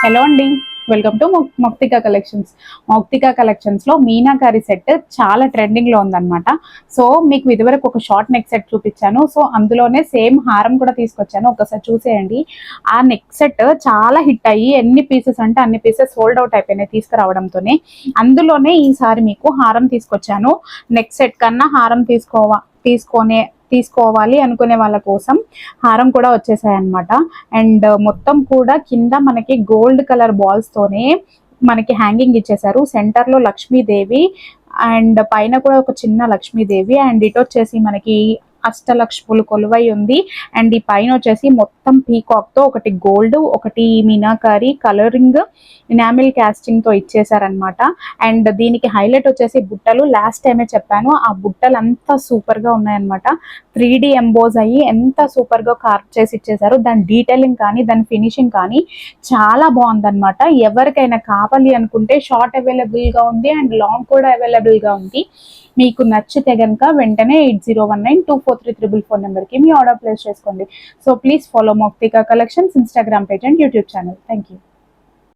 Hello అండి, welcome to Mouktika collections. Mouktika collections లో meenakari set చాలా ట్రెండింగ్ లో ఉందన్నమాట. సో మీకు ఇదివరకు ఒక షార్ట్ నెక్ సెట్ చూపించాను. సో అందులోనే సేమ్ హారం కూడా తీసుకొచ్చాను, ఒకసారి చూసేయండి. ఆ నెక్ సెట్ చాలా హిట్ అయ్యి ఎన్ని పీసెస్ అంటే అన్ని పీసెస్ సోల్డ్ అవుట్ అయిపోయినాయి తీసుకురావడంతోనే. అందులోనే ఈసారి మీకు హారం తీసుకొచ్చాను. నెక్ సెట్ కన్నా హారం తీసుకోవాలి అనుకునే వాళ్ళ కోసం హారం కూడా వచ్చేసాయి అనమాట. అండ్ మొత్తం కూడా కింద మనకి గోల్డ్ కలర్ బాల్స్ తోనే మనకి హ్యాంగింగ్ ఇచ్చేసారు. సెంటర్ లో లక్ష్మీదేవి అండ్ పైన కూడా ఒక చిన్న లక్ష్మీదేవి అండ్ ఇటు వచ్చేసి మనకి అష్టలక్ష్ములు కొలువై ఉంది. అండ్ ఈ పైన వచ్చేసి మొత్తం పీకాక్ తో ఒకటి గోల్డ్, ఒకటి మీనాకారి కలరింగ్ ఇనామిల్ కాస్టింగ్ తో ఇచ్చేసారనమాట. అండ్ దీనికి హైలైట్ వచ్చేసి బుట్టలు. లాస్ట్ టైమే చెప్పాను, ఆ బుట్టలు అంతా సూపర్ గా ఉన్నాయన్నమాట. 3D ఎంబోజ్ అయ్యి ఎంత సూపర్ గా కార్వ్ చేసి ఇచ్చేసారు. దాని డీటెయిలింగ్ కానీ దాని ఫినిషింగ్ కానీ చాలా బాగుందన్నమాట. ఎవరికైనా కావాలి అనుకుంటే షార్ట్ అవైలబుల్ గా ఉంది అండ్ లాంగ్ కూడా అవైలబుల్ గా ఉంది. మీకు నచ్చితే కనుక వెంటనే 8019243344 నెంబర్కి మీ ఆర్డర్ ప్లేస్ చేసుకోండి. So please follow Mouktika collections Instagram page and YouTube channel. Thank you.